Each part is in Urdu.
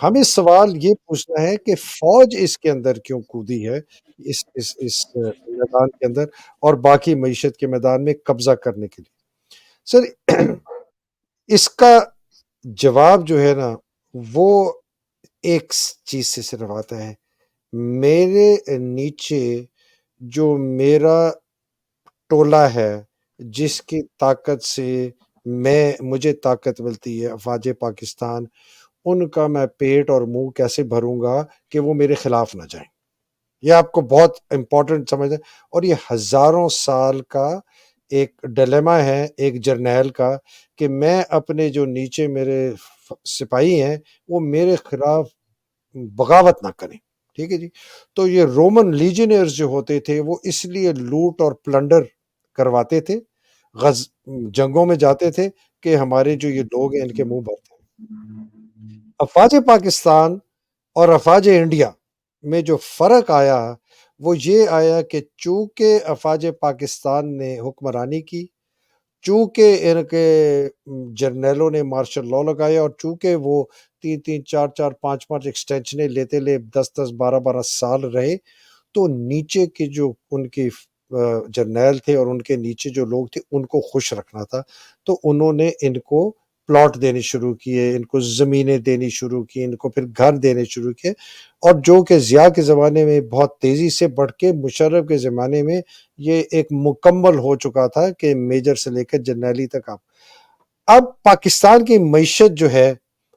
ہمیں سوال یہ پوچھنا ہے کہ فوج اس کے اندر کیوں کودی ہے، اس میدان کے اندر اور باقی معیشت کے میدان میں قبضہ کرنے کے لیے؟ سر اس کا جواب جو ہے نا وہ ایک چیز سے صرف آتا ہے، میرے نیچے جو میرا ٹولہ ہے، جس کی طاقت سے مجھے طاقت ملتی ہے، افواج پاکستان، ان کا میں پیٹ اور منہ کیسے بھروں گا کہ وہ میرے خلاف نہ جائیں؟ یہ آپ کو بہت امپورٹنٹ سمجھنا ہے، اور یہ ہزاروں سال کا ایک ڈیلیما ہے ایک جرنیل کا، کہ میں اپنے جو نیچے میرے سپاہی ہیں وہ میرے خلاف بغاوت نہ کریں، ٹھیک ہے جی۔ تو یہ رومن لیجنیئرز جو ہوتے تھے وہ اس لیے لوٹ اور پلنڈر کرواتے تھے، غز جنگوں میں جاتے تھے کہ ہمارے جو یہ لوگ ہیں ان کے منہ بھرتے ہیں۔ افواج پاکستان اور افواج انڈیا میں جو فرق آیا وہ یہ آیا کہ چونکہ افواج پاکستان نے حکمرانی کی، چونکہ ان کے جرنیلوں نے مارشل لاء لگایا، اور چونکہ وہ 3 3 4 4 5 5 ایکسٹینشنیں لیتے لے 10 10 12 12 سال رہے، تو نیچے کے جو ان کے جرنیل تھے اور ان کے نیچے جو لوگ تھے ان کو خوش رکھنا تھا، تو انہوں نے ان کو پلاٹ دینے شروع کیے، ان کو زمینیں دینی شروع کی، ان کو پھر گھر دینے شروع کیے، اور جو کہ ضیاء کے زمانے میں بہت تیزی سے بڑھ کے مشرف کے زمانے میں یہ ایک مکمل ہو چکا تھا کہ میجر سے لے کر جرنیلی تک اب پاکستان کی معیشت جو ہے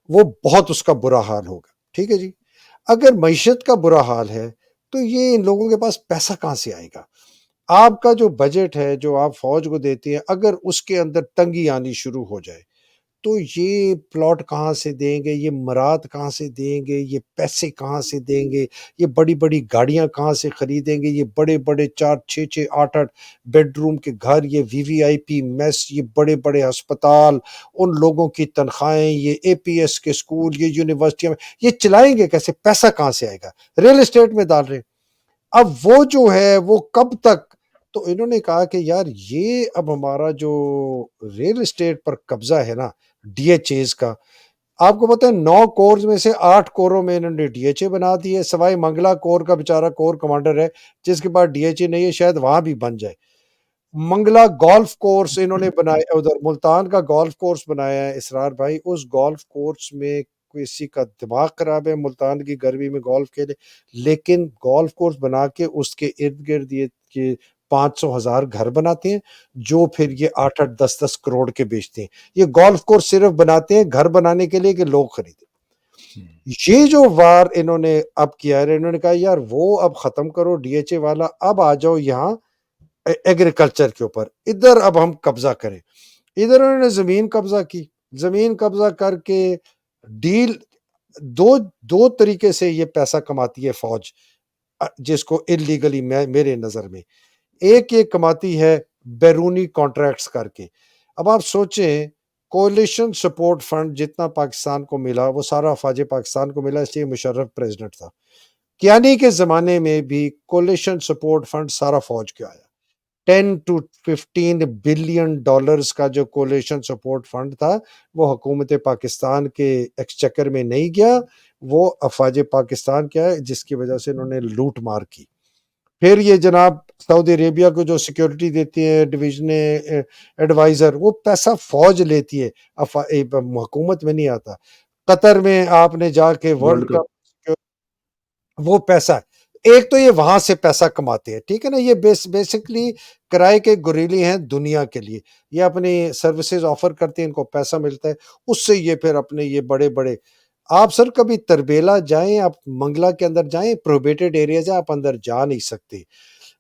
وہ بہت اس کا برا حال ہوگا، ٹھیک ہے جی۔ اگر معیشت کا برا حال ہے تو یہ ان لوگوں کے پاس پیسہ کہاں سے آئے گا؟ آپ کا جو بجٹ ہے جو آپ فوج کو دیتے ہیں، اگر اس کے اندر تنگی آنی شروع ہو جائے تو یہ پلاٹ کہاں سے دیں گے، یہ مراد کہاں سے دیں گے، یہ پیسے کہاں سے دیں گے، یہ بڑی بڑی گاڑیاں کہاں سے خریدیں گے، یہ بڑے بڑے 4 6 6 8 8 بیڈ روم کے گھر، یہ وی وی آئی پی میس، یہ بڑے بڑے ہسپتال، ان لوگوں کی تنخواہیں، یہ اے پی ایس کے اسکول، یہ یونیورسٹیاں، یہ چلائیں گے کیسے؟ پیسہ کہاں سے آئے گا؟ ریل اسٹیٹ میں ڈال رہے ہیں۔ اب وہ جو ہے وہ کب تک؟ تو انہوں نے کہا کہ یار یہ اب ہمارا جو ریل اسٹیٹ پر قبضہ ہے نا، ڈی ایچ ایز کا، آپ کو پتہ ہے 9 کورز میں سے 8 کوروں میں انہوں نے ڈی ایچ اے بنا دی ہے، سوائے منگلا کور کا بیچارہ کور کمانڈر ہے جس کے پاس ڈی ایچ اے نہیں ہے، شاید وہاں بھی بن جائے۔ منگلا گولف کورس انہوں نے بنایا، ادھر ملتان کا گولف کورس بنایا ہے اسرار بھائی، اس گولف کورس میں کسی کا دماغ خراب ہے ملتان کی گرمی میں گولف کھیلے، لیکن گولف کورس بنا کے اس کے ارد گرد یہ 500,000 گھر بناتے ہیں جو پھر یہ 8 8 10 10 کروڑ کے بیچتے ہیں۔ یہ گولف کورس صرف بناتے ہیں گھر بنانے کے لیے کہ لوگ خریدیں۔ یہ جو وار انہوں نے اب کیا ہے، انہوں نے کہا یار وہ اب ختم کرو ڈی ایچ اے والا، اب آ جاؤ یہاں ایگریکلچر کے اوپر، ادھر اب ہم قبضہ کریں۔ ادھر انہوں نے زمین قبضہ کی، زمین قبضہ کر کے ڈیل دو طریقے سے یہ پیسہ کماتی ہے فوج، جس کو انلیگلی میرے نظر میں ایک یہ کماتی ہے بیرونی کانٹریکٹس کر کے۔ اب آپ سوچیں کولیشن سپورٹ فنڈ جتنا پاکستان کو ملا وہ سارا افواج پاکستان کو ملا، اس لیے مشرف پریزیڈنٹ تھا۔ کیانی کے زمانے میں بھی کولیشن سپورٹ فنڈ سارا فوج کے آیا، 10 to 15 بلین ڈالرز کا جو کولیشن سپورٹ فنڈ تھا وہ حکومت پاکستان کے ایکسچیکر میں نہیں گیا، وہ افواج پاکستان کیا ہے، جس کی وجہ سے انہوں نے لوٹ مار کی۔ پھر یہ جناب سعودی عربیہ کو جو سیکیورٹی دیتی ہے ڈویژن ایڈوائزر، وہ پیسہ فوج لیتی ہے، حکومت میں نہیں آتا۔ قطر میں آپ نے جا کے ورلڈ ورلڈ کپ کپ، وہ پیسہ ایک تو یہ وہاں سے پیسہ کماتے ہیں، ٹھیک ہے نا، یہ بیسکلی کرائے کے گوریلی ہیں دنیا کے لیے، یہ اپنی سروسز آفر کرتے ہیں، ان کو پیسہ ملتا ہے، اس سے یہ پھر اپنے یہ بڑے بڑے، آپ سر کبھی تربیلا جائیں، آپ منگلا کے اندر جائیں، پروہیبٹڈ ایریاز ہے، آپ اندر جا نہیں سکتے۔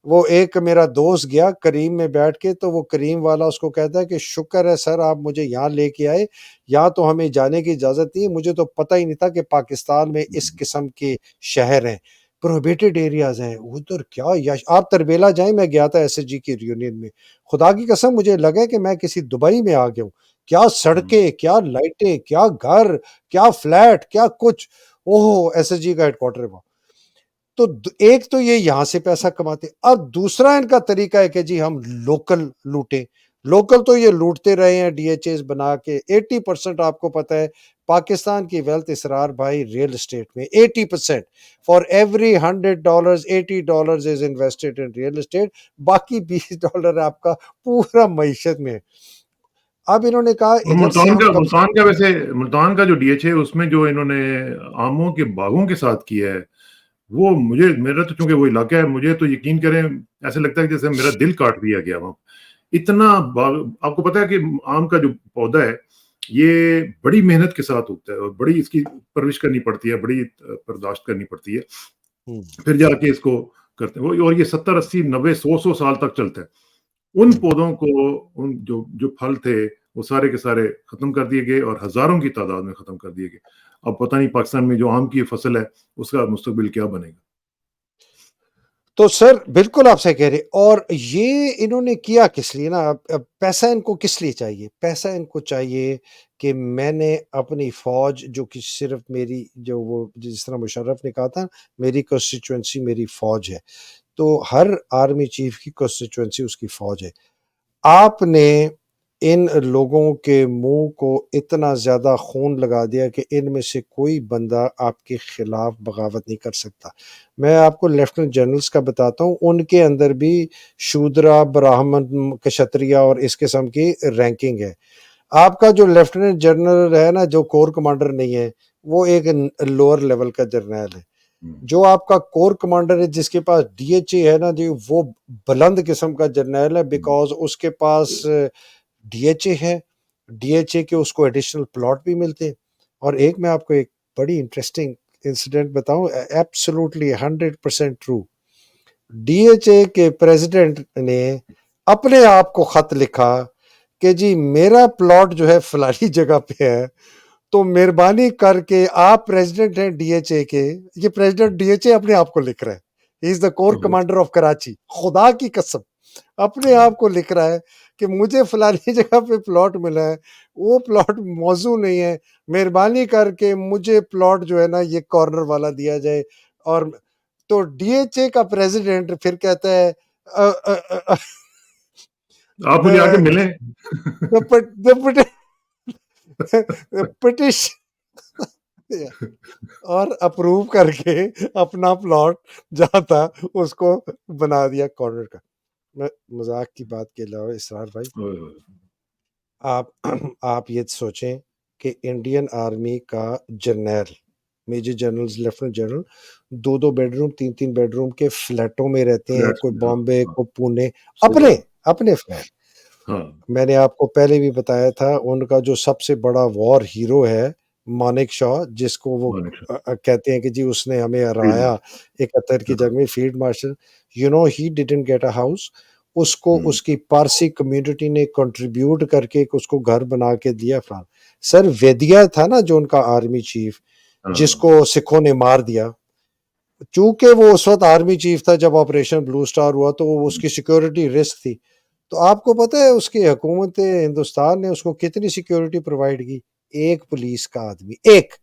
وہ ایک میرا دوست گیا کریم میں بیٹھ کے، تو وہ کریم والا اس کو کہتا ہے کہ شکر ہے سر آپ مجھے یہاں لے کے آئے، یہاں تو ہمیں جانے کی اجازت نہیں، مجھے تو پتہ ہی نہیں تھا کہ پاکستان میں اس قسم کے شہر ہیں، پروہیبٹڈ ایریاز ہیں ادھر۔ کیا آپ تربیلا جائیں، میں گیا تھا ایس ایس جی کی ریونین میں، خدا کی قسم مجھے لگا کہ میں کسی دبئی میں آ گیا ہوں، کیا سڑکیں، کیا لائٹیں، کیا گھر، کیا فلیٹ، کیا کچھ، اوہ ایس ایس جی کا ہیڈ کوارٹر ہے۔ تو ایک تو یہ یہاں سے پیسہ کماتے، اب دوسرا ان کا طریقہ ہے کہ جی ہم لوکل لوٹیں، لوکل تو یہ لوٹتے رہے ہیں ڈی ایچ ایز بنا کے، 80% آپ کو پتہ ہے پاکستان کی ویلتھ اسرار بھائی ریئل اسٹیٹ میں 80%، for every $100 $80 is invested in real estate, باقی $20 آپ کا پورا معیشت میں۔ اب انہوں نے کہا اور ادھر سے ہم ملتان کا ویسے ملتان کا جو ڈی ایچ ہے اس میں جو انہوں نے آموں کے باغوں کے ساتھ کیا ہے وہ میرا تو چونکہ وہ علاقہ ہے، مجھے تو یقین کریں ایسے لگتا ہے جیسے میرا دل کاٹ دیا گیا وہاں اتنا آپ کو پتا ہے کہ آم کا جو پودا ہے یہ بڑی محنت کے ساتھ اگتا ہے اور بڑی اس کی پرورش کرنی پڑتی ہے، بڑی برداشت کرنی پڑتی ہے، پھر جا کے اس کو کرتے ہیں اور یہ 70 80 90 100 سال تک چلتا ہے۔ ان پودوں کو ان جو پھل تھے وہ سارے کے سارے ختم کر دیے گئے اور ہزاروں کی تعداد میں ختم کر دیے گئے۔ اب پتہ نہیں پاکستان میں جو آم کی فصل ہے اس کا مستقبل کیا بنے گا۔ تو سر بالکل آپ سے کہہ رہے، اور یہ انہوں نے کیا کس لیے نا؟ اب پیسہ ان کو کس لیے چاہیے؟ پیسہ ان کو چاہیے کہ میں نے اپنی فوج جو کہ صرف میری جو وہ جس طرح مشرف نے کہا تھا میری کنسٹیچوئنسی میری فوج ہے، تو ہر آرمی چیف کی کنسٹیچوئنسی اس کی فوج ہے۔ آپ نے ان لوگوں کے منہ کو اتنا زیادہ خون لگا دیا کہ ان میں سے کوئی بندہ آپ کے خلاف بغاوت نہیں کر سکتا۔ میں آپ کو لیفٹنٹ جنرلز کا بتاتا ہوں، ان کے اندر بھی شودرا، براہمن، کشتریا اور اس قسم کی رینکنگ ہے۔ آپ کا جو لیفٹنٹ جنرل ہے نا، جو کور کمانڈر نہیں ہے، وہ ایک لوور لیول کا جرنیل ہے۔ جو آپ کا کور کمانڈر ہے جس کے پاس ڈی ایچ اے ہے نا جی، وہ بلند قسم کا جرنیل ہے، بیکاز اس کے پاس ڈی ایچ اے ہے، ڈی ایچ اے کے اس کو ایڈیشنل پلاٹ بھی ملتے ہیں۔ اور ایک میں آپ کو ایک بڑی انٹرسٹنگ انسیڈنٹ بتاؤں، absolutely 100% true. D H A کے پریزیڈنٹ نے اپنے آپ کو خط لکھا کہ جی میرا پلاٹ جو ہے فلانی جگہ پہ ہے، تو مہربانی کر کے آپ پریزیڈنٹ ہیں ڈی ایچ اے کے، یہ پریزیڈنٹ ڈی ایچ اے اپنے آپ کو لکھ رہا ہے، ہی از دا کور کمانڈر آف کراچی، خدا کی قسم اپنے آپ کو لکھ رہا ہے کہ مجھے فلانی جگہ پہ پلاٹ ملا ہے، وہ پلاٹ موزوں نہیں ہے، مہربانی کر کے مجھے پلاٹ جو ہے نا یہ کارنر والا دیا جائے۔ اور تو ڈی ایچ اے کا پریزیڈنٹ پھر کہتا ہے آپ مجھے آ کے ملیں۔ اور اپروو کر کے اپنا پلاٹ جہاں تھا اس کو بنا دیا کارنر کا۔ میں مذاق کی بات کے علاوہ اسرار بھائی، آپ یہ سوچیں کہ انڈین آرمی کا جرنیل، major general, lieutenant general 2 bedroom 3 bedroom کے فلیٹوں میں رہتے ہیں، کوئی بامبے کوئی پونے، اپنے فلیٹ۔ میں نے آپ کو پہلے بھی بتایا تھا ان کا جو سب سے بڑا وار ہیرو ہے مانک شاہ، جس کو وہ کہتے ہیں کہ جی اس نے ہمیں ہرایا 71 کی جنگ میں، field marshal, you know he didn't get a house, اس کو اس کی پارسی کمیونٹی نے کنٹریبیوٹ کر کے اس کو گھر بنا کے دیا۔ سر ویدیا تھا نا جو ان کا آرمی چیف، جس کو سکھوں نے مار دیا، چونکہ وہ اس وقت آرمی چیف تھا جب آپریشن بلو سٹار ہوا، تو اس کی سیکیورٹی رسک تھی۔ تو آپ کو پتہ ہے اس کی حکومت ہندوستان نے اس کو کتنی سیکیورٹی پرووائڈ کی؟ ایک پولیس کا آدمی، ایک،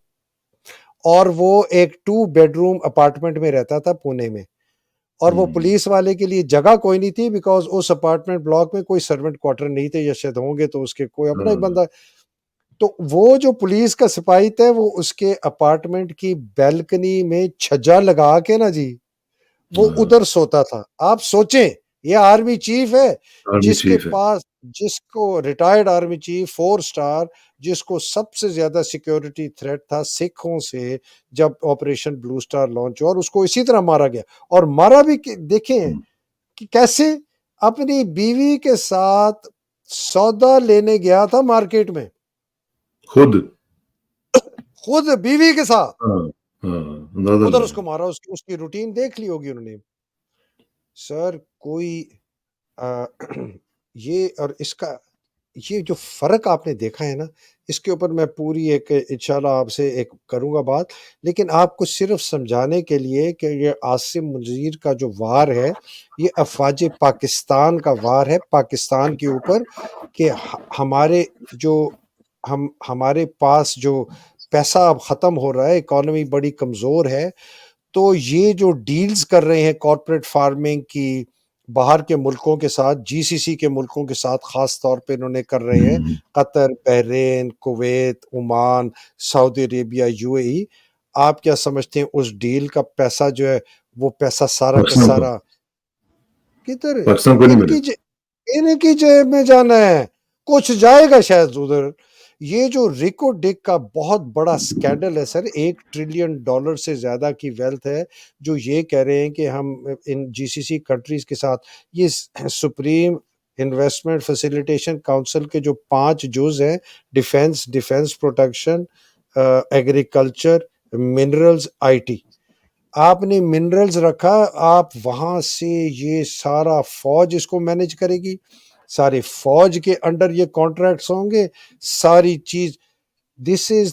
اور وہ ایک 2 بیڈ روم اپارٹمنٹ میں رہتا تھا پونے میں، اور وہ پولیس والے کے لیے جگہ کوئی نہیں تھی، بیکاز اس اپارٹمنٹ بلاک میں کوئی سرونٹ کوارٹر نہیں تھے، یا شاید ہوں گے تو اس کے کوئی اپنا ہی بندہ۔ تو وہ جو پولیس کا سپاہی تھا وہ اس کے اپارٹمنٹ کی بیلکنی میں چھجا لگا کے نا جی وہ ادھر سوتا تھا۔ آپ سوچیں یہ آرمی چیف ہے جس کے پاس، جس کو ریٹائرڈ آرمی چیف 4 سٹار، جس کو سب سے زیادہ سیکیورٹی تھریٹ تھا سکھوں سے جب آپریشن بلو سٹار لانچ ہوا، اور اس کو اسی طرح مارا گیا، اور مارا بھی دیکھیں کہ کیسے اپنی بیوی کے ساتھ سودا لینے گیا تھا مارکیٹ میں، خود بیوی کے ساتھ ادھر اس کو مارا۔ اس کی روٹین دیکھ لی ہوگی انہوں نے۔ سر کوئی یہ اور اس کا یہ جو فرق آپ نے دیکھا ہے نا، اس کے اوپر میں پوری ایک انشاءاللہ آپ سے ایک کروں گا بات، لیکن آپ کو صرف سمجھانے کے لیے کہ یہ عاصم منظر کا جو وار ہے یہ افواج پاکستان کا وار ہے پاکستان کے اوپر، کہ ہمارے جو ہمارے پاس جو پیسہ اب ختم ہو رہا ہے، اکانومی بڑی کمزور ہے، تو یہ جو ڈیلز کر رہے ہیں کارپوریٹ فارمنگ کی، باہر کے ملکوں کے ساتھ، جی سی سی کے ملکوں کے ساتھ خاص طور پہ انہوں نے کر رہے ہیں، Qatar, Bahrain, Kuwait, Oman, Saudi Arabia, U A E. آپ کیا سمجھتے ہیں اس ڈیل کا پیسہ جو ہے وہ پیسہ سارا کا پاکستان کو سارا کدھر پاکستان کو نہیں ان ملے. ان کی جیب میں جانا ہے؟ کچھ جائے گا شاید ادھر۔ یہ جو ریکو ڈک کا بہت بڑا سکینڈل ہے سر، $1 ٹریلین سے زیادہ کی ویلتھ ہے، جو یہ کہہ رہے ہیں کہ ہم ان جی سی سی کنٹریز کے ساتھ، یہ سپریم انویسٹمنٹ فیسیلیٹیشن کاؤنسل کے جو 5 جز ہیں، defence protection, agriculture, minerals, I T. آپ نے منرلز رکھا، آپ وہاں سے یہ سارا فوج اس کو مینج کرے گی، سارے فوج کے انڈر یہ کانٹریکٹس ہوں گے، ساری چیز۔ دس از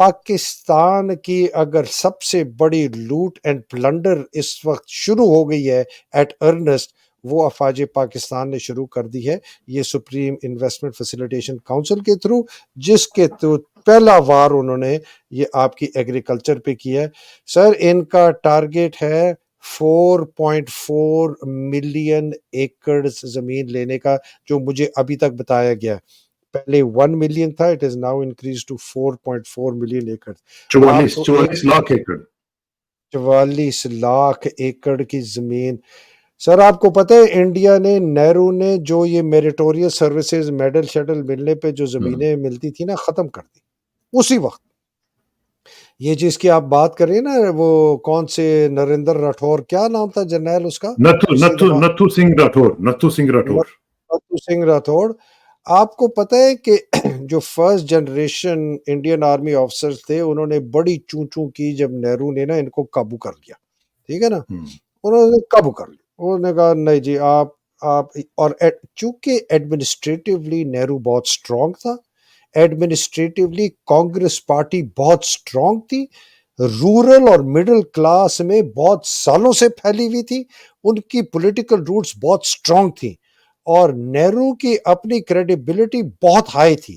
پاکستان کی اگر سب سے بڑی لوٹ اینڈ پلنڈر اس وقت شروع ہو گئی ہے ایٹ ارنسٹ، وہ افواج پاکستان نے شروع کر دی ہے، یہ سپریم انویسٹمنٹ فیسیلیٹیشن کاؤنسل کے تھرو، جس کے تھرو پہلا وار انہوں نے یہ آپ کی ایگریکلچر پہ کیا ہے۔ سر ان کا ٹارگیٹ ہے 4.4 ملین ایکڑ زمین لینے کا، جو مجھے ابھی تک بتایا گیا ہے۔ پہلے 1 ملین تھا، it is now increase to 4.4 million acre. آپ 44 تو 44 لاکھ ایکڑ. 44 لاکھ ایکڑ کی زمین۔ سر آپ کو پتہ ہے انڈیا نے، نہرو نے جو یہ میریٹوریس سروسز میڈل شیڈل ملنے پہ جو زمینیں ملتی تھی نا، ختم کر دی اسی وقت۔ یہ جس کی آپ بات کر رہے ہیں نا، وہ کون سے نریندر راٹھور، کیا نام تھا جرنیل اس کا؟ مجھے دماغ، نتھو سنگھ راٹھور. نتھو سنگھ راٹھور. نتھو سنگھ راٹھور۔ آپ کو پتہ ہے کہ جو first generation Indian army officers تھے، انہوں نے بڑی چوں چوں کی جب نہرو نے نا ان کو قابو کر لیا، ٹھیک ہے نا، انہوں نے قابو کر لیا، انہوں نے کہا نہیں جی آپ اور چونکہ ایڈمنسٹریٹولی نہرو بہت سٹرونگ تھا، ایڈمنسٹریٹولی کانگریس پارٹی بہت سٹرونگ تھی، رورل اور مڈل کلاس میں بہت سالوں سے پھیلی ہوئی تھی، ان کی پولیٹیکل روٹس بہت سٹرونگ تھی، اور نہرو کی اپنی کریڈیبلٹی بہت ہائی تھی۔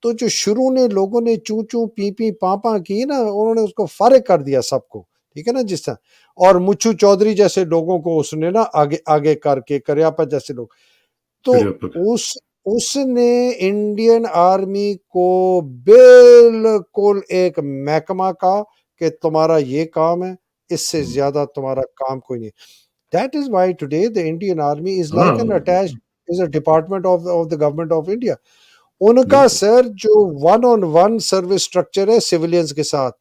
تو جو شروع نے لوگوں نے چوں چوں پی پی پاپا کی نا، انہوں نے اس کو فارغ کر دیا سب کو، ٹھیک ہے نا، جس طرح، اور مچھو چودھری جیسے لوگوں کو اس نے نا آگے آگے کر کے، کریاپا جیسے لوگ، تو اس نے انڈین آرمی کو بالکل ایک محکمہ کا کہ تمہارا یہ کام ہے، اس سے زیادہ تمہارا کام کوئی نہیں۔ That is why today the Indian Army is like an attached, is a department of the government of India. ان کا سر جو 1-on-1 سروس سٹرکچر ہے سیولینز کے ساتھ،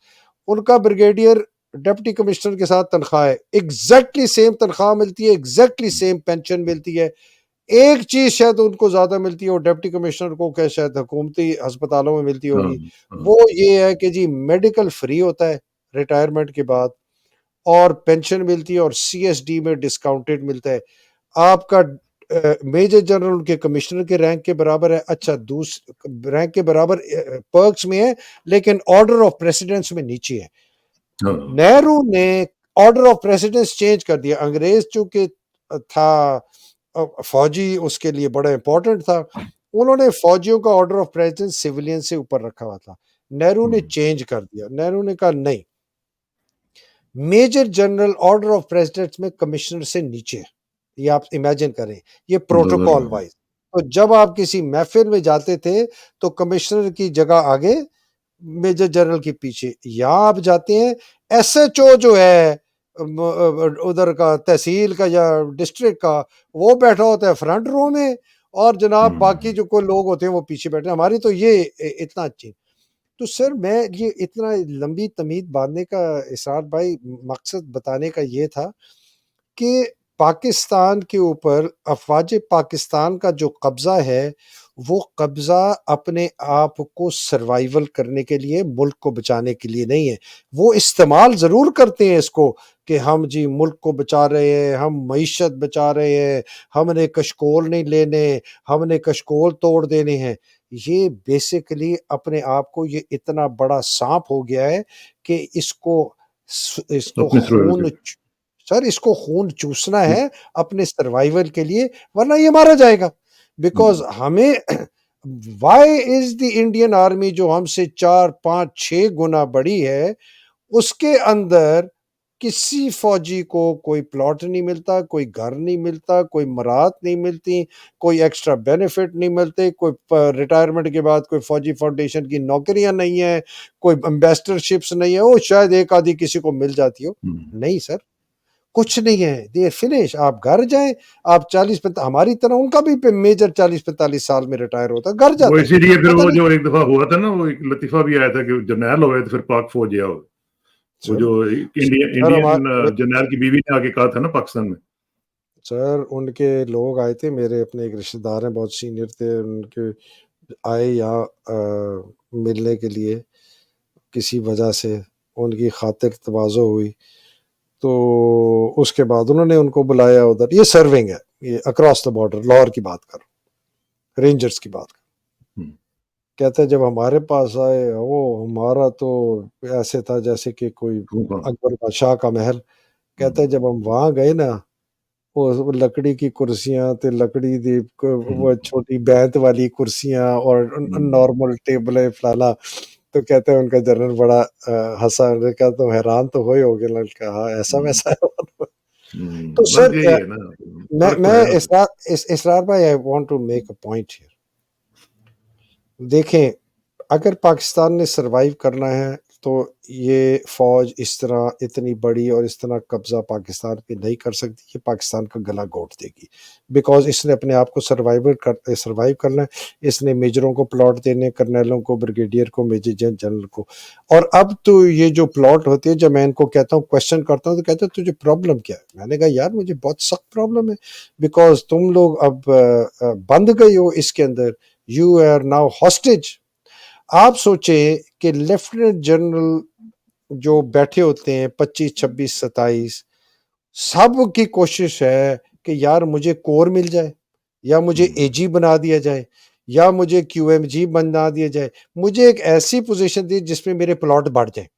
ان کا بریگیڈیئر ڈپٹی کمشنر کے ساتھ تنخواہ ہے، ایگزیکٹلی سیم تنخواہ ملتی ہے، ایگزیکٹلی سیم پینشن ملتی ہے۔ ایک چیز شاید ان کو زیادہ ملتی ہے، اور ڈپٹی کمشنر کو کہ شاید حکومتی ہسپتالوں میں ملتی ہوگی، وہ یہ ہے کہ جی میڈیکل فری ہوتا ہے ریٹائرمنٹ کے بعد، اور پینشن ملتی ہے، اور سی ایس ڈی میں ڈسکاؤنٹڈ ملتا ہے۔ آپ کا میجر جنرل ان کے کمشنر کے رینک کے برابر ہے، اچھا رینک کے برابر پرکس میں ہے، لیکن آرڈر آف پریسیڈنس میں نیچے ہے۔ نہرو نے آرڈر آف پریسیڈنس چینج کر دیا، انگریز چونکہ تھا فوجی، اس کے لیے بڑا امپورٹنٹ تھا، انہوں نے فوجیوں کا آرڈر آف پریسیڈنس سیولین سے اوپر رکھا ہوا تھا، نہرو نے چینج کر دیا، نہرو نے کہا نہیں، major general order of president میں کمشنر سے نیچے ہے۔ یہ آپ امیجن کریں، یہ پروٹوکول وائز۔ تو جب آپ کسی محفل میں جاتے تھے تو کمشنر کی جگہ آگے، میجر جنرل کے پیچھے۔ یہاں آپ جاتے ہیں، ایس ایچ او جو ہے ادھر کا تحصیل کا یا ڈسٹرکٹ کا، وہ بیٹھا ہوتا ہے فرنٹ رو میں، اور جناب باقی جو کوئی لوگ ہوتے ہیں وہ پیچھے بیٹھے ہیں۔ ہماری تو یہ اتنا اچھی۔ تو سر میں یہ اتنا لمبی تمہید باندھنے کا، اسرار بھائی، مقصد بتانے کا یہ تھا کہ پاکستان کے اوپر افواج پاکستان کا جو قبضہ ہے، وہ قبضہ اپنے آپ کو سروائیول کرنے کے لیے، ملک کو بچانے کے لیے نہیں ہے۔ وہ استعمال ضرور کرتے ہیں اس کو کہ ہم جی ملک کو بچا رہے ہیں، ہم معیشت بچا رہے ہیں، ہم نے کشکول نہیں لینے، ہم نے کشکول توڑ دینے ہیں۔ یہ بیسیکلی اپنے آپ کو یہ اتنا بڑا سانپ ہو گیا ہے کہ اس کو خون، سر اس کو خون چوسنا ہے اپنے سروائیول کے لیے، ورنہ یہ مارا جائے گا۔ بیکاز ہمیں why is the Indian army جو ہم سے 4-5-6 گنا بڑی ہے، اس کے اندر کسی فوجی کو کوئی پلاٹ نہیں ملتا، کوئی گھر نہیں ملتا، کوئی مراحت نہیں ملتی، کوئی ایکسٹرا بینیفٹ نہیں ملتے، کوئی ریٹائرمنٹ کے بعد کوئی فوجی فاؤنڈیشن کی نوکریاں نہیں ہیں، کوئی امبیسڈر شپس نہیں ہے، وہ شاید ایک آدھی کسی کو مل جاتی ہو. نہیں سر، کچھ نہیں ہے. They finish. آپ گھر جائیں، آپ 40 ہماری طرح ان کا بھی میجر 40-45 سال میں ریٹائر ہوتا ہے، گھر وہ جاتا ہے. اسی لیے پھر پتہ وہ نہیں جو ایک دفعہ ہوا تھا نا، وہ ایک لطیفہ بھی آیا تھا کہ جرنیل ہو گئے تو پھر پاک فوج گیا ہو. وہ سر. جو سر انڈین جرنیل کی بیوی نے آ کے کہا تھا نا پاکستان میں. سر ان کے لوگ آئے تھے، میرے اپنے ایک رشتہ دار ہیں، بہت سینئر تھے، ان کے آئے یہاں ملنے کے لیے، کسی وجہ سے ان کی خاطر تواضع ہوئی، تو اس کے بعد انہوں نے ان کو بلایا ادھر. یہ سرونگ ہے، یہ اکراس دا بارڈر، لاہور کی بات کرو، رینجرز کی بات کرو. کہتا ہے جب ہمارے پاس آئے، وہ ہمارا تو ایسے تھا جیسے کہ کوئی اکبر بادشاہ کا محل. کہتا ہے جب ہم وہاں گئے نا، وہ لکڑی کی کرسیاں تے، لکڑی دی وہ چھوٹی بیت والی کرسیاں اور نارمل ٹیبلیں فلانا. تو کہتے ہیں ان کا جنرل بڑا ہنسا، انہوں نے کہا تم حیران تو ہوئے نے کہا ہاں ایسا ویسا ہے. تو سر بس یہی ہے نا، میں اسرار بھائی I want to make a point here. دیکھیں، اگر پاکستان نے سروائیو کرنا ہے تو یہ فوج اس طرح اتنی بڑی اور اس طرح قبضہ پاکستان پہ نہیں کر سکتی. یہ پاکستان کا گلا گھونٹ دے گی، بیکاز اس نے اپنے آپ کو سروائیو کرنا ہے. اس نے میجروں کو پلاٹ دینے، کرنیلوں کو، بریگیڈیئر کو، میجر جنرل کو. اور اب تو یہ جو پلاٹ ہوتے ہیں، جب میں ان کو کہتا ہوں، کوشچن کرتا ہوں، تو کہتے ہیں تجھے پرابلم کیا ہے؟ میں نے کہا یار مجھے بہت سخت پرابلم ہے، بیکاز تم لوگ اب بند گئے ہو اس کے اندر. You are now hostage. آپ سوچیں کہ لیفٹیننٹ جنرل جو بیٹھے ہوتے ہیں 25 26 27، سب کی کوشش ہے کہ یار مجھے کور مل جائے، یا مجھے اے جی بنا دیا جائے، یا مجھے کیو ایم جی بنا دیا جائے، مجھے ایک ایسی پوزیشن دی جس میں میرے پلاٹ بڑھ جائیں.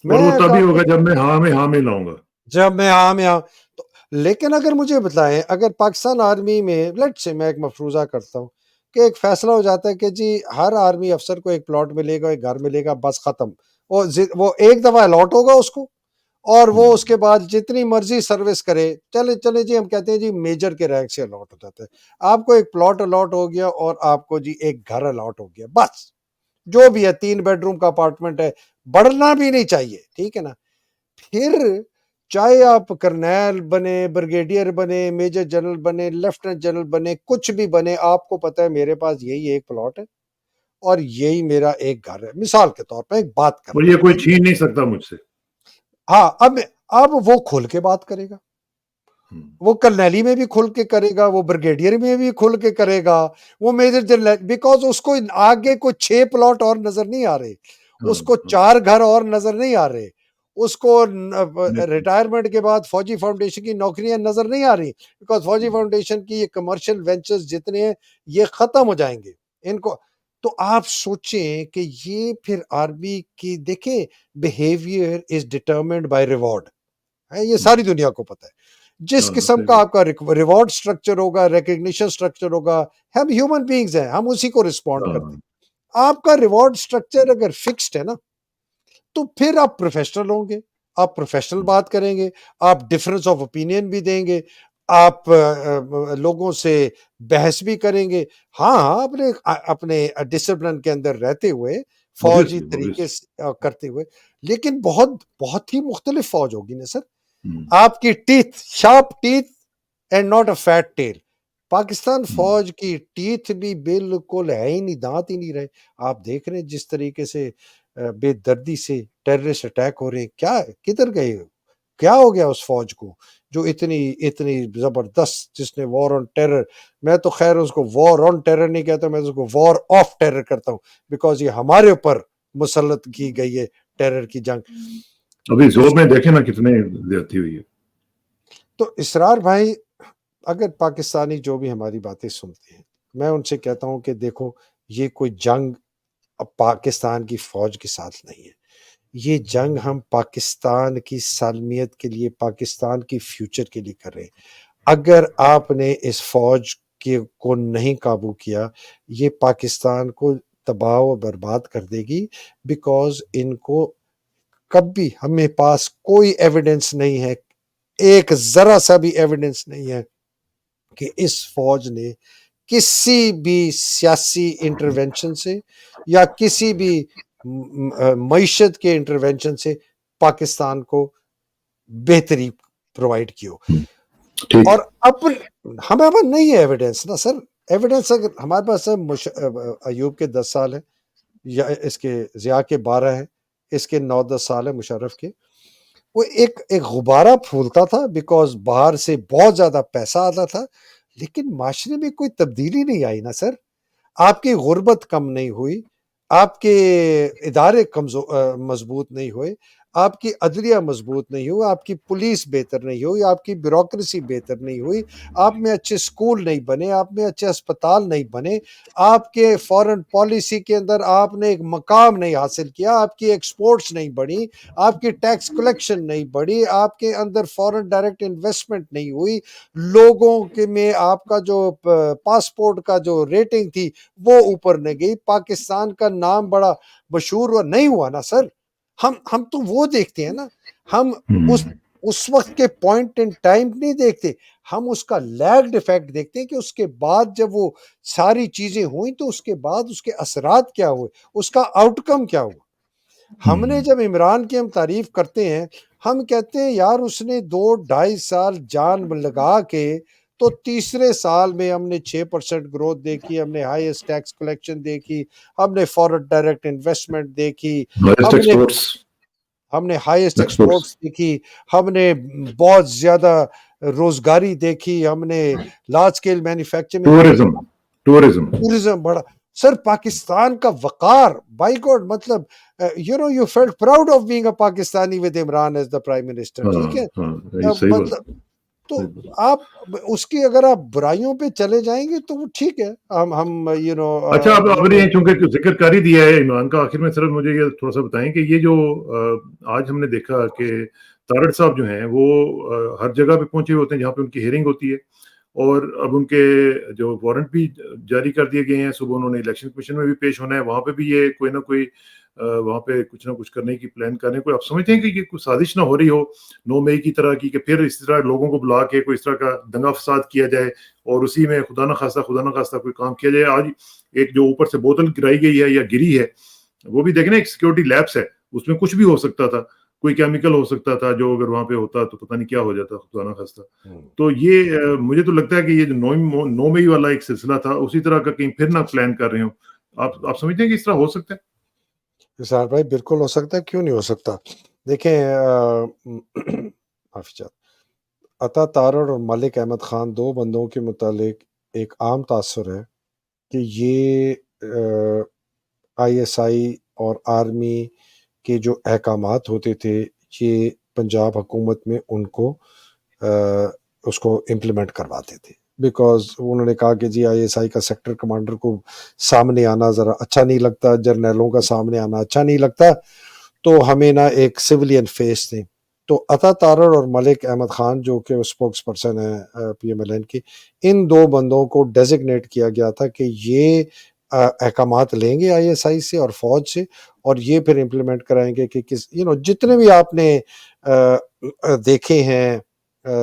اور وہ میں تبھی ہوگا جب میں ہاں میں لاؤں گا. جب میں تو لیکن اگر مجھے بتائیں، اگر پاکستان آرمی میں لیٹ سے میں ایک مفروضہ کرتا ہوں کہ ایک فیصلہ ہو جاتا ہے کہ جی ہر آرمی افسر کو ایک پلاٹ ملے گا، ایک گھر ملے گا، بس ختم. وہ ایک دفعہ الاٹ ہوگا اس کو، اور وہ اس کے بعد جتنی مرضی سروس کرے. چلے جی ہم کہتے ہیں جی میجر کے رینک سے الاٹ ہو جاتا ہے. آپ کو ایک پلاٹ الاٹ ہو گیا اور آپ کو جی ایک گھر الاٹ ہو گیا، بس جو بھی ہے 3 بیڈ روم کا اپارٹمنٹ ہے، بڑھنا بھی نہیں چاہیے، ٹھیک ہے نا. پھر چاہے آپ کرنیل بنے، بریگیڈیئر بنے، میجر جنرل بنے، لیفٹیننٹ جنرل بنے، کچھ بھی بنے، آپ کو پتہ ہے میرے پاس یہی ایک پلاٹ ہے اور یہی میرا ایک گھر ہے. مثال کے طور پہ ایک بات کر اور رہا یہ ہوں کوئی میں. چھین نہیں سکتا مجھ سے. ہاں، اب وہ کھل کے بات کرے گا، وہ کرنیلی میں بھی کھل کے کرے گا، وہ بریگیڈیئر میں بھی کھل کے کرے گا، وہ میجر جنرل، بیکاز اس کو آگے کو 6 پلاٹ اور نظر نہیں آ رہے، اس کو 4 گھر اور نظر نہیں آ رہے، اس کو ریٹائرمنٹ کے بعد فوجی فاؤنڈیشن کی نوکریاں نظر نہیں آ رہی، بیکاز فوجی فاؤنڈیشن کی یہ کمرشل وینچرز جتنے ہیں یہ ختم ہو جائیں گے ان کو. تو آپ سوچیں کہ یہ پھر آرمی کی دیکھیں behaviour is determined by reward ہے، یہ ساری دنیا کو پتہ ہے. جس قسم کا آپ کا ریوارڈ سٹرکچر ہوگا، ریکگنیشن سٹرکچر ہوگا، ہم ہیومن بینگز ہیں، ہم اسی کو رسپونڈ کرتے ہیں. آپ کا ریوارڈ سٹرکچر اگر فکسڈ ہے نا، تو پھر آپ پروفیشنل ہوں گے، آپ پروفیشنل بات کریں گے، آپ ڈفرنس آف اوپینین بھی دیں گے، آپ لوگوں سے بحث بھی کریں گے. ہاں اپنے ڈسپلن کے اندر رہتے ہوئے، فوجی طریقے سے کرتے ہوئے، لیکن بہت بہت ہی مختلف فوج ہوگی نا سر. آپ کی teeth sharp teeth and not a fat tail. Pakistan فوج کی ٹیتھ بھی بالکل ہے ہی نہیں، دانت ہی نہیں رہے. آپ دیکھ رہے ہیں جس طریقے سے بے دردی سے ٹیررسٹ اٹیک ہو رہے ہیں. کیا کدھر گئے، کیا ہو گیا اس فوج کو جو اتنی زبردست، جس نے وار آن ٹیرر، میں تو خیر اس کو وار آن ٹیرر نہیں کہتا، میں اس کو وار آف ٹیرر کرتا ہوں، بیکاز یہ ہمارے اوپر مسلط کی گئی ہے ٹیرر کی جنگ. ابھی زور میں دیکھیں نا کتنے زیادتی ہوئی ہے. تو اسرار بھائی، اگر پاکستانی جو بھی ہماری باتیں سنتے ہیں، میں ان سے کہتا ہوں کہ دیکھو یہ کوئی جنگ پاکستان کی فوج کے ساتھ نہیں ہے، یہ جنگ ہم پاکستان کی سالمیت کے لیے، پاکستان کی فیوچر کے لیے کر رہے ہیں. اگر آپ نے اس فوج کو نہیں قابو کیا، یہ پاکستان کو تباہ و برباد کر دے گی، بیکاز ان کو کبھی ہمیں پاس کوئی ایویڈنس نہیں ہے، ایک ذرا سا بھی ایویڈنس نہیں ہے کہ اس فوج نے کسی بھی سیاسی انٹرونشن سے یا کسی بھی معیشت کے انٹرونشن سے پاکستان کو بہتری پرووائڈ کی ہو. ٹھیک. اور ہمارے پاس نہیں ہے ایویڈنس نا سر. ایویڈنس اگر ہمارے پاس ہے، ایوب کے 10 سال ہیں، یا اس کے ضیاء کے 12 ہیں، اس کے 9-10 سال ہیں مشرف کے. وہ ایک غبارہ پھولتا تھا بیکاز باہر سے بہت زیادہ پیسہ آتا تھا، لیکن معاشرے میں کوئی تبدیلی نہیں آئی نا سر. آپ کی غربت کم نہیں ہوئی، آپ کے ادارے مضبوط نہیں ہوئے، آپ کی عدلیہ مضبوط نہیں ہوئی، آپ کی پولیس بہتر نہیں ہوئی، آپ کی بیوروکریسی بہتر نہیں ہوئی، آپ میں اچھے سکول نہیں بنے، آپ میں اچھے اسپتال نہیں بنے، آپ کے فارن پالیسی کے اندر آپ نے ایک مقام نہیں حاصل کیا، آپ کی ایکسپورٹس نہیں بڑھی، آپ کی ٹیکس کلیکشن نہیں بڑھی، آپ کے اندر فارن ڈائریکٹ انویسٹمنٹ نہیں ہوئی، لوگوں کے میں آپ کا جو پاسپورٹ کا جو ریٹنگ تھی وہ اوپر نہیں گئی، پاکستان کا نام بڑا مشہور نہیں ہوا نا سر. ہم تو وہ دیکھتے ہیں نا، ہم اس وقت کے پوائنٹ ان ٹائم نہیں دیکھتے، ہم اس کا لیگڈ افیکٹ دیکھتے ہیں کہ اس کے بعد جب وہ ساری چیزیں ہوئیں تو اس کے بعد اس کے اثرات کیا ہوئے، اس کا آؤٹ کم کیا ہوا. ہم نے جب عمران کی ہم تعریف کرتے ہیں، ہم کہتے ہیں یار اس نے 2-2.5 سال جان لگا کے تو تیسرے سال میں ہم نے 6% گروتھ دیکھی، ہم نے ہائیسٹ ٹیکس کلیکشن دیکھی، ہم نے فارن ڈائریکٹ انویسٹمنٹ دیکھی، ہم نے ہائیسٹ ایکسپورٹس دیکھی، ہم نے بہت زیادہ روزگاری دیکھی، ہم نے لارج اسکیل مینوفیکچرنگ، ٹورزم بڑا. سر پاکستان کا وقار، بائی گاڈ، مطلب you felt proud of being a Pakistani with Imran as the prime minister. ٹھیک ہے، مطلب تو آپ اس کی اگر آپ برائیوں پہ چلے جائیں گے تو وہ ٹھیک ہے. ہم اچھا، آپ نے چونکہ ذکر کر ہی دیا ہے عمران کا، آخر میں صرف مجھے یہ تھوڑا سا بتائیں کہ یہ جو آج ہم نے دیکھا کہ تارڑ صاحب جو ہیں وہ ہر جگہ پہ پہنچے ہوتے ہیں جہاں پہ ان کی ہیئرنگ ہوتی ہے، اور اب ان کے جو وارنٹ بھی جاری کر دیے گئے ہیں. صبح انہوں نے الیکشن کمیشن میں بھی پیش ہونا ہے، وہاں پہ بھی یہ کوئی نہ کوئی وہاں پہ کچھ نہ کچھ کرنے کی پلان کر رہے ہیں. کوئی آپ سمجھتے ہیں کہ یہ کوئی سازش نہ ہو رہی ہو 9 مئی کی طرح کی، کہ پھر اس طرح لوگوں کو بلا کے کوئی اس طرح کا دنگا فساد کیا جائے اور اسی میں خدا نہ خواستہ کوئی کام کیا جائے؟ آج ایک جو اوپر سے بوتل گرائی گئی ہے یا گری ہے، وہ بھی دیکھیں نا ایک سیکورٹی لیپس ہے، اس میں کچھ بھی ہو سکتا تھا، کوئی کیمیکل ہو سکتا تھا جو اگر وہاں پہ ہوتا تو پتہ نہیں کیا ہو جاتا، خدا نہ خواستہ. تو یہ مجھے تو لگتا ہے کہ یہ جو 9 مئی والا ایک سلسلہ تھا اسی طرح کا کہیں پھر نہ پلان کر رہے ہوں. آپ سمجھتے ہیں کہ اس طرح ہو سکتا ہے؟ اسحاق بھائی بالکل ہو سکتا ہے، کیوں نہیں ہو سکتا. دیکھیں عطا تارڑ اور ملک احمد خان، دو بندوں کے متعلق ایک عام تاثر ہے کہ یہ آئی ایس آئی اور آرمی کے جو احکامات ہوتے تھے یہ پنجاب حکومت میں ان کو اس کو امپلیمنٹ کرواتے تھے. بیکاز انہوں نے کہا کہ جی آئی ایس آئی کا سیکٹر کمانڈر کو سامنے آنا ذرا اچھا نہیں لگتا، جرنیلوں کا سامنے آنا اچھا نہیں لگتا، تو ہمیں نا ایک سویلین فیس دیں. تو عطا تارڑ اور ملک احمد خان جو کہ اسپوکس پرسن ہیں پی ایم ایل این کی، ان دو بندوں کو ڈیزگنیٹ کیا گیا تھا کہ یہ احکامات لیں گے آئی ایس آئی سے اور فوج سے، اور یہ پھر امپلیمنٹ کرائیں گے کہ جتنے بھی آپ نے دیکھے ہیں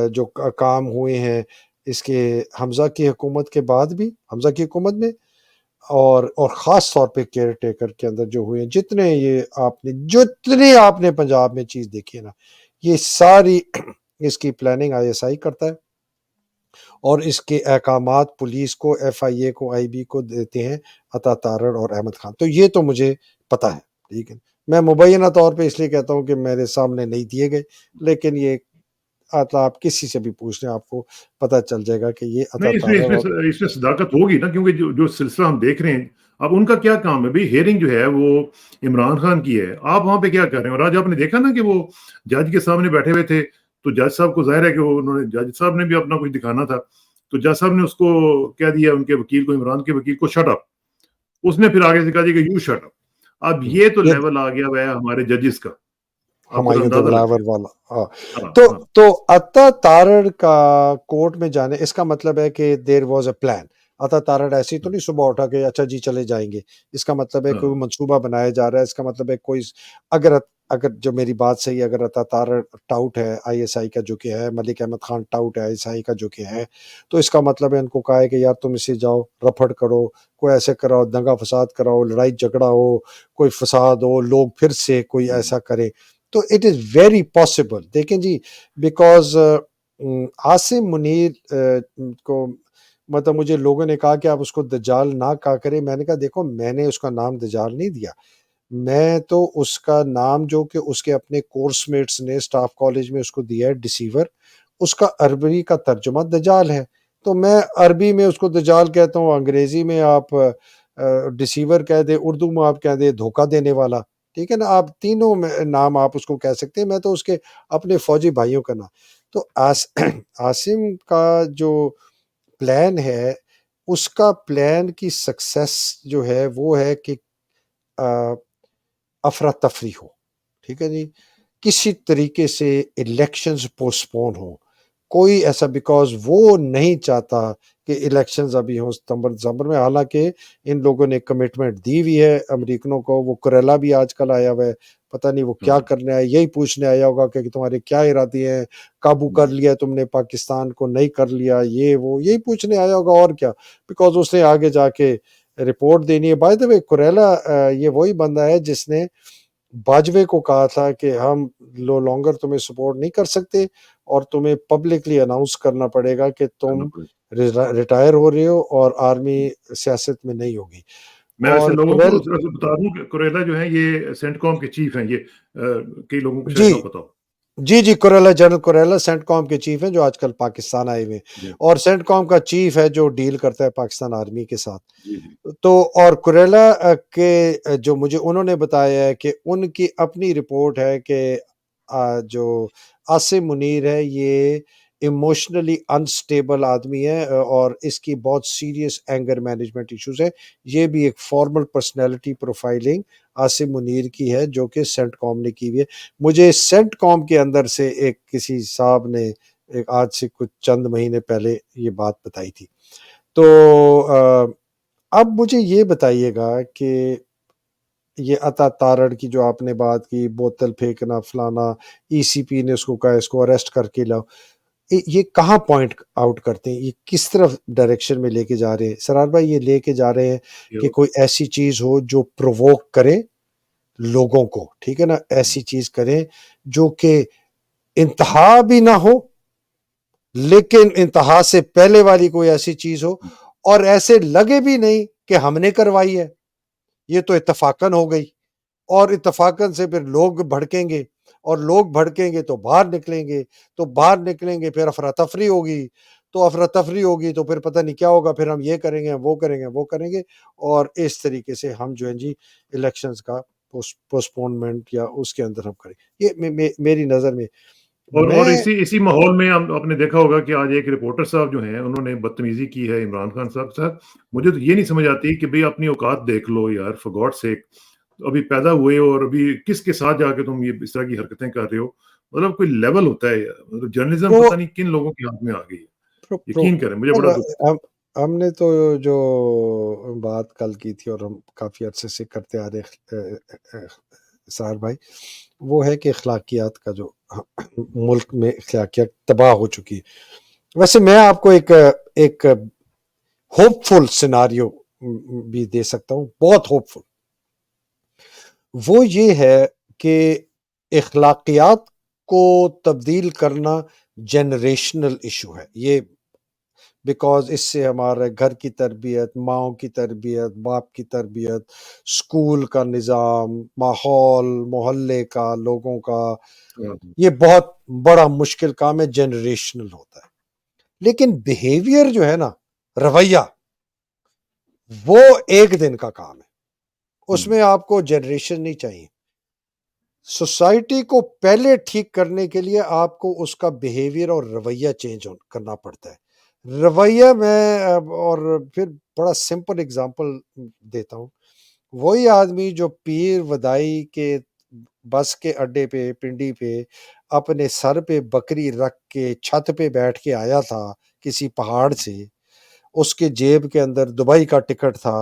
جو کام ہوئے ہیں اس کے حمزہ کی حکومت کے بعد بھی، حمزہ کی حکومت میں اور خاص طور پہ کیئر ٹیکر کے اندر جو ہوئے ہیں، جتنے آپ نے پنجاب میں چیز دیکھی ہے نا، یہ ساری اس کی پلاننگ آئی ایس آئی کرتا ہے اور اس کے احکامات پولیس کو، ایف آئی اے کو، آئی بی کو دیتے ہیں عطا تارڑ اور احمد خان. تو یہ تو مجھے پتا ہے، ٹھیک ہے. میں مبینہ طور پہ اس لیے کہتا ہوں کہ میرے سامنے نہیں دیے گئے، لیکن یہ آپ کسی سے بھی پوچھ لیں آپ کو پتہ چل جائے گا کہ یہ عطا تارڑ اس میں صداقت ہوگی نا، کیونکہ جو سلسلہ ہم دیکھ رہے ہیں اب ان کا کیا کام ہے بھائی. ہیئرنگ جو ہے وہ عمران خان کی ہے، آپ وہاں پہ کیا کر رہے ہیں؟ اور آج آپ نے دیکھا نا کہ وہ جج کے سامنے بیٹھے ہوئے تھے، تو جج صاحب کو ظاہر ہے کہ انہوں نے، جج صاحب نے بھی اپنا کچھ دکھانا تھا، تو جج صاحب نے اس کو کہہ دیا، ان کے وکیل کو، عمران کے وکیل کو، شٹ اپ. اس نے پھر آگے سے کہا دیا کہ یو شٹ اپ. اب یہ تو لیول آ گیا ہے ہمارے ججز کا، ہمایوں دلاور والا. تو عطا تارڑ کا کورٹ میں جانے، اس کا مطلب ہے کہ دیر واز اے پلان. عطا تارڑ ایسی تو نہیں صبح اٹھا کے اچھا جی چلے جائیں گے، اس کا مطلب ہے کوئی منصوبہ بنایا جا رہا ہے. اس کا مطلب ہے کوئی، اگر اگر جو میری بات صحیح ہے، اگر عطا تارڑ ٹاؤٹ ہے آئی ایس آئی کا جو کہ ہے، ملک احمد خان ٹاؤٹ ہے آئی ایس آئی کا جو کہ ہے، تو اس کا مطلب ہے ان کو کہا ہے کہ یار تم اسے جاؤ رپڑ کرو، کوئی ایسے کراؤ، دنگا فساد کراؤ، لڑائی جھگڑا ہو، کوئی فساد ہو، لوگ پھر سے کوئی ایسا کرے. تو اٹ از ویری پاسبل. دیکھیں جی، بیکاز عاصم منیر کو مطلب مجھے لوگوں نے کہا کہ آپ اس کو دجال نہ کہا کریں. میں نے کہا دیکھو، میں نے اس کا نام دجال نہیں دیا، میں تو اس کا نام جو کہ اس کے اپنے کورس میٹس نے اسٹاف کالج میں اس کو دیا ہے ڈسیور. اس کا عربی کا ترجمہ دجال ہے، تو میں عربی میں اس کو دجال کہتا ہوں، انگریزی میں آپ ڈسیور کہہ دیں، اردو میں آپ کہہ دیں دھوکہ دینے والا. ٹھیک ہے نا، آپ تینوں نام آپ اس کو کہہ سکتے ہیں. میں تو اس کے اپنے فوجی بھائیوں کا نام. تو عاصم کا جو پلان ہے، اس کا پلان کی سکسیس جو ہے وہ ہے کہ افراتفری ہو. ٹھیک ہے جی، کسی طریقے سے الیکشنز پوسٹ پون ہو، کوئی ایسا، بیکاز وہ نہیں چاہتا کہ الیکشنز ابھی ہوں ستمبر دسمبر میں. حالانکہ ان لوگوں نے کمٹمنٹ دی ہوئی ہے امریکنوں کو. وہ کریلا بھی آج کل آیا ہوا ہے، پتہ نہیں وہ کیا کرنے آیا، یہی پوچھنے آیا ہوگا کہ تمہارے کیا ارادے ہیں، قابو کر لیا تم نے پاکستان کو، نہیں کر لیا، یہ وہ یہی پوچھنے آیا ہوگا اور کیا. بیکاز اس نے آگے جا کے رپورٹ دینی ہے. بائی دا وے کریلا یہ وہی بندہ ہے جس نے باجوے کو کہا تھا کہ ہم لو لانگر تمہیں سپورٹ نہیں کر سکتے اور تمہیں پبلکلی اناؤنس کرنا پڑے گا کہ تم ریٹائر ہو رہے ہو اور آرمی سیاست میں نہیں ہوگی. میں ویسے اور لوگوں کو بتا دوں کہ کریلا جو ہے یہ سینٹ کام کے چیف ہیں. یہ کئی لوگوں کو شاید جی نہ پتا ہو. جی کریلا، جنرل کریلا سینٹ کام کے چیف ہیں جو آج کل پاکستان آئے ہوئے، جی اور سینٹ کام کا چیف ہے جو ڈیل کرتا ہے پاکستان آرمی کے ساتھ. جی جی تو اور کریلا کے جو مجھے انہوں نے بتایا ہے کہ ان کی اپنی رپورٹ ہے کہ جو عاصم منیر ہے یہ ایموشنلی انسٹیبل آدمی ہے، اور اس کی بہت سیریس اینگر مینجمنٹ ایشوز ہے. یہ بھی ایک formal personality profiling Asim Munir کی ہے جو کہ سینٹ کام نے کی ہوئی ہے. مجھے سینٹ کام کے اندر سے ایک کسی صاحب نے آج سے کچھ چند مہینے پہلے یہ بات بتائی تھی. تو اب مجھے یہ بتائیے گا کہ یہ عطا تارڑ کی جو آپ نے بات کی، بوتل پھینکنا فلانا، ای سی پی نے اس کو کہا اس کو اریسٹ کر کے لاؤ، یہ کہاں پوائنٹ آؤٹ کرتے ہیں؟ یہ کس طرف ڈائریکشن میں لے کے جا رہے ہیں سرار بھائی؟ یہ لے کے جا رہے ہیں کہ کوئی ایسی چیز ہو جو پرووک کرے لوگوں کو، ٹھیک ہے نا، ایسی چیز کریں جو کہ انتہا بھی نہ ہو لیکن انتہا سے پہلے والی کوئی ایسی چیز ہو، اور ایسے لگے بھی نہیں کہ ہم نے کروائی ہے، یہ تو اتفاقاً ہو گئی، اور اتفاقاً سے پھر لوگ بھڑکیں گے، اور لوگ بھڑکیں گے تو باہر نکلیں گے، تو باہر نکلیں گے پھر افراتفری ہوگی، تو افراتفری ہوگی تو پھر پتہ نہیں کیا ہوگا، پھر ہم یہ کریں گے، وہ کریں گے، وہ کریں گے، اور اس طریقے سے ہم جو ہے جی الیکشنز کا پوسٹ پونمنٹ یا اس کے اندر ہم کریں. یہ میری نظر میں اور میں اسی ماحول میں آپ نے دیکھا ہوگا کہ آج ایک رپورٹر صاحب جو ہیں انہوں نے بدتمیزی کی ہے عمران خان صاحب کے ساتھ. مجھے تو یہ نہیں سمجھ آتی کہ بھئی اپنی اوقات دیکھ لو یار، فار گاڈ سیک. ابھی پیدا ہوئے اور ابھی کس کے ساتھ جا کے تم یہ اس طرح کی حرکتیں کر رہے ہو؟ مطلب کوئی لیول ہوتا ہے. مطلب جرنلزم تو پتہ نہیں کن لوگوں کے ہاتھ میں آ گئی ہے. یقین کریں مجھے بڑا دکھ. ہم نے تو جو بات کل کی تھی اور ہم کافی عرصے سے کرتے آ رہے سار بھائی، وہ ہے کہ اخلاقیات کا جو ملک میں اخلاقیات تباہ ہو چکی ہے. ویسے میں آپ کو ایک ہوپ فل سیناریو بھی دے سکتا ہوں، بہت ہوپ فل. وہ یہ ہے کہ اخلاقیات کو تبدیل کرنا جنریشنل ایشو ہے یہ، بیکاز اس سے ہمارے گھر کی تربیت، ماؤں کی تربیت، باپ کی تربیت، اسکول کا نظام، ماحول، محلے کا، لوگوں کا، یہ بہت بڑا مشکل کام ہے، جنریشنل ہوتا ہے. لیکن بیہیویئر جو ہے نا، رویہ، وہ ایک دن کا کام ہے، اس میں آپ کو جنریشن نہیں چاہیے. سوسائٹی کو پہلے ٹھیک کرنے کے لیے آپ کو اس کا بیہیویئر اور رویہ چینج کرنا پڑتا ہے. رویہ میں اور پھر بڑا سمپل اگزامپل دیتا ہوں. وہی آدمی جو پیر ودائی کے بس کے اڈے پہ، پنڈی پہ، اپنے سر پہ بکری رکھ کے چھت پہ بیٹھ کے آیا تھا کسی پہاڑ سے، اس کے جیب کے اندر دبئی کا ٹکٹ تھا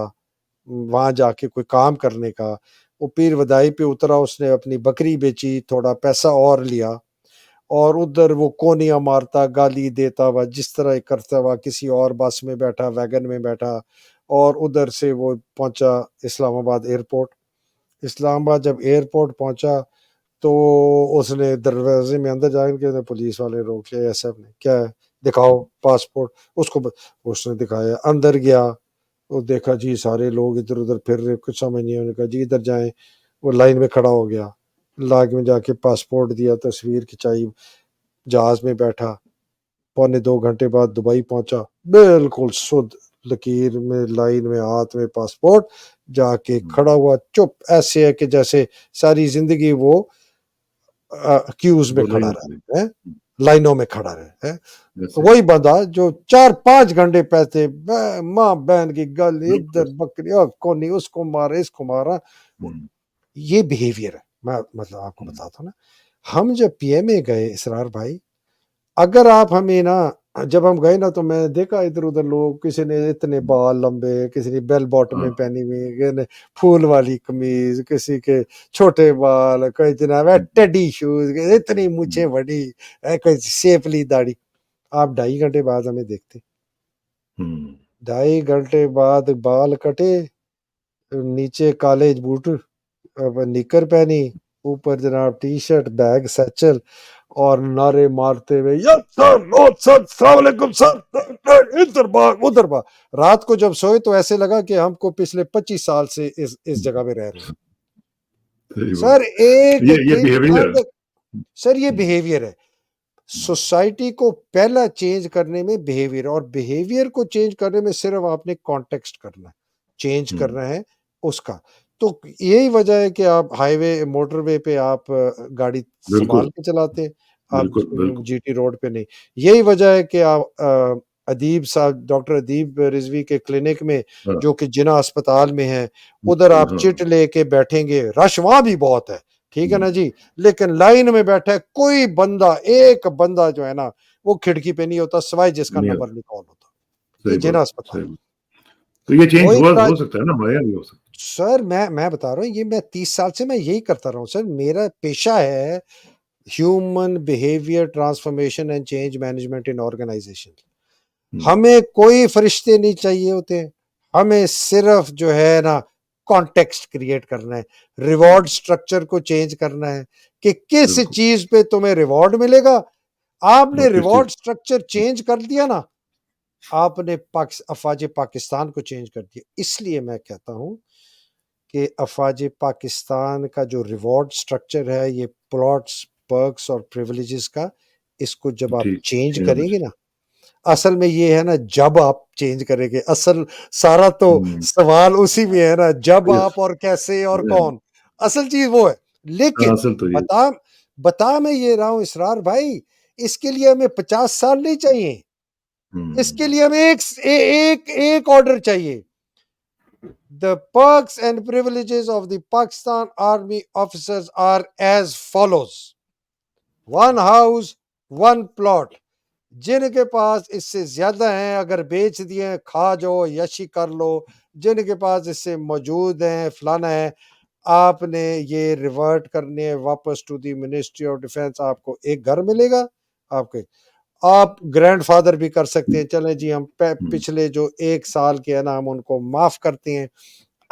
وہاں جا کے کوئی کام کرنے کا، وہ پیر ودائی پہ اترا، اس نے اپنی بکری بیچی، تھوڑا پیسہ اور لیا، اور ادھر وہ کونیاں مارتا، گالی دیتا ہوا، جس طرح کرتا ہوا کسی اور بس میں بیٹھا، ویگن میں بیٹھا، اور ادھر سے وہ پہنچا اسلام آباد ایئرپورٹ۔ اسلام آباد جب ایئرپورٹ پہنچا تو اس نے دروازے میں اندر جا کے پولیس والے روک لیا، ایسا نے کیا ہے، دکھاؤ پاسپورٹ، اس نے دکھایا، اندر گیا، وہ دیکھا جی سارے لوگ ادھر ادھر پھر رہے، کچھ سمجھ نہیں، انہوں نے کہا جی ادھر جائیں، وہ لائن میں کھڑا ہو گیا، لاگ میں جا کے پاسپورٹ دیا، تصویر کھچائی، جہاز میں بیٹھا، 2.25 گھنٹے بعد دبئی پہنچا، بالکل سد لکیر میں، لائن میں، ہاتھ میں پاسپورٹ، جا کے کھڑا ہوا چپ، ایسے ہے کہ جیسے ساری زندگی وہ کیوز میں وہ کھڑا لائن پہ رہا ہے، لائنوں میں کھڑا رہا ہے۔ جیسے وہی بندہ جو 4-5 گھنٹے پہلے ماں بہن کی گل، ادھر بالکل بکری کو نہیں، اس کو مارا، اس کو مارا، یہ بیہیویئر ہے۔ میں مطلب آپ کو بتاتا ہوں نا، ہم جب پی ایم اے گئے اسرار بھائی، اگر آپ ہمیں نا، جب ہم گئے نا تو میں دیکھا ادھر ادھر لوگ، کسی نے اتنے بال لمبے، کسی نے بیل باٹم میں پہنی ہوئی، کسی نے پھول والی قمیض، کسی کے چھوٹے بال، کوئی جناب ٹیڈی شوز، اتنی مونچھیں بڑی، کوئی سیپلی داڑھی۔ آپ 2.5 گھنٹے بعد ہمیں دیکھتے، 2.5 گھنٹے بعد بال کٹے، نیچے کالج بوٹ، نکر پہنی، اوپر جناب ٹی شرٹ، بیگ سیچل، اور نعرے مارتے ہوئے، یس سر، نو سر، السلام علیکم سر، ادھر بھاگ ادھر بھاگ۔ رات کو جب سوئے تو ایسے لگا کہ ہم کو پچھلے 25 سال سے اس جگہ میں رہ رہے ہیں سر۔ ایک یہ دن بیہیویئر سر یہ بیہیویئر ہے۔ سوسائٹی کو پہلا چینج کرنے میں بیہیویئر، اور بیہیویئر کو چینج کرنے میں صرف آپ نے کانٹیکسٹ کرنا ہے، چینج کرنا ہے اس کا۔ تو یہی وجہ ہے کہ آپ ہائی وے، موٹر وے پہ آپ گاڑی بالکل سنبھال کے چلاتے ہیں، آپ بالکل بالکل جی ٹی روڈ پہ نہیں۔ یہی وجہ ہے کہ آپ ادیب صاحب، ڈاکٹر ادیب رضوی کے کلینک میں، ہاں جو کہ جناح اسپتال میں ہے، ادھر آپ چٹ لے کے بیٹھیں گے، رش وہاں بھی بہت ہے، ٹھیک ہے نا جی، لیکن لائن میں بیٹھا ہے کوئی بندہ، ایک بندہ جو ہے نا، وہ کھڑکی پہ نہیں ہوتا، سوائے جس کا نہیں نمبر ہوتا، نہیں کال ہوتا۔ یہ صحیح بات جناح اسپتال صحیح بات۔ تو یہ چینج کوئی ہو سکتا ہے نا، ہمارے یہاں بھی ہو سکتا سر، میں بتا رہا ہوں، یہ میں 30 سال سے میں یہی کرتا رہا ہوں سر، میرا پیشہ ہے human behaviour transformation and change management in organisation. ہے۔ ہمیں کوئی فرشتے نہیں چاہیے ہوتے، ہمیں صرف جو ہے نا کانٹیکسٹ کریٹ کرنا ہے، ریوارڈ سٹرکچر کو چینج کرنا ہے کہ کس بالکل، چیز پہ تمہیں ریوارڈ ملے گا۔ آپ نے اور کس چیز ریوارڈ سٹرکچر چینج کر دیا نا، آپ نے افواج پاکستان کو چینج کر دیا۔ اس لیے میں کہتا ہوں کہ افواج پاکستان کا جو ریوارڈ سٹرکچر ہے، یہ پلاٹس، پرکس اور پریویلیجز کا، اس کو جب آپ ٹھیک چینج چینج ہونا کریں گے نا، اصل میں یہ ہے نا، جب آپ چینج کریں گے، اصل سارا تو چاہیے۔ سوال اسی میں ہے نا، جب یس، آپ اور کیسے اور کون، اصل چیز وہ ہے۔ لیکن اصل تو یہ بتا میں یہ رہا ہوں اسرار بھائی، اس کے لیے ہمیں 50 سال نہیں چاہیے، اس کے لیے ہمیں ایک آرڈر چاہیے۔ The perks and privileges of the Pakistan Army officers are as follows: one house, one plot. جن کے پاس اس سے زیادہ ہیں، اگر بیچ دیے کھا جاؤ، یشی کر لو، جن کے پاس اس سے موجود ہیں، فلانا ہے، آپ نے یہ ریورٹ کرنے ہیں واپس to the ministry of defence, آپ کو ایک گھر ملے گا، آپ گرینڈ فادر بھی کر سکتے ہیں، چلیں جی ہم پچھلے جو 1 سال کے ہیں نا، ہم ان کو معاف کرتے ہیں،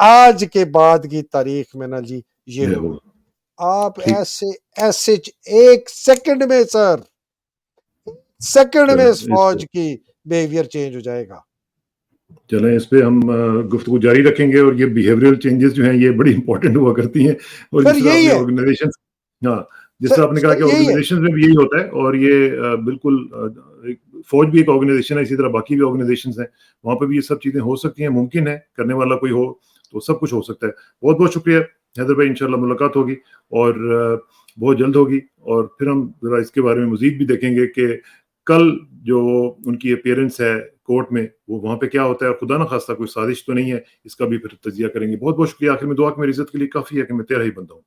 آج کے بعد کی تاریخ میں نا جی یہ ہوگا۔ آپ ٹھیک ایسے 1 سیکنڈ میں سر، سیکنڈ میں اس چلیں، فوج کی بیہیویئر چینج ہو جائے گا۔ اس پہ ہم گفتگو جاری رکھیں گے، اور یہ بیہیویئرل چینجز جو ہیں یہ بڑی امپورٹنٹ ہوا کرتی ہیں، اور سر جس طرح آپ یہی نے ہے، آرگنائزیشن، ہاں جس طرح آپ نے کہا سر کہ یہی ہے آرگنائزیشن میں بھی یہی ہوتا ہے، اور یہ بالکل فوج بھی ایک آرگنائزیشن ہے، اسی طرح باقی بھی آرگنائزیشنز ہیں، وہاں پہ بھی یہ سب چیزیں ہو سکتی ہیں، ممکن ہے، کرنے والا کوئی ہو تو سب کچھ ہو سکتا ہے۔ بہت بہت شکریہ حیدر بھائی، انشاءاللہ ملاقات ہوگی، اور بہت جلد ہوگی، اور پھر ہم ذرا اس کے بارے میں مزید بھی دیکھیں گے کہ کل جو ان کی اپیئرنس ہے کورٹ میں، وہ وہاں پہ کیا ہوتا ہے، خدا نہ خواستہ کوئی سازش تو نہیں ہے، اس کا بھی پھر تجزیہ کریں گے۔ بہت بہت شکریہ۔ آخر میں دعا کہ میری عزت کے لیے کافی ہے کہ میں تیرا ہی بندہ ہوں،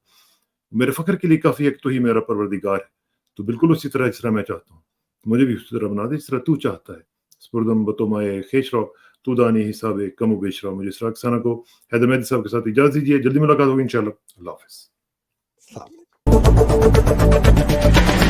میرے فخر کے لیے کافی ہے کہ تو ہی میرا پروردگار ہے، تو بالکل اسی طرح جس طرح میں چاہتا ہوں مجھے بھی اسی طرح بنا دے جس طرح تو چاہتا ہے۔ سپردم بتومائے خیش رو تو دانی حساب کم و بیش رو. مجھے اسرار کسانہ کو حیدر مہدی صاحب کے ساتھ اجازت دیجیے. جلدی ملاقات ہوگی انشاءاللہ. اللہ حافظ. السلام علیکم.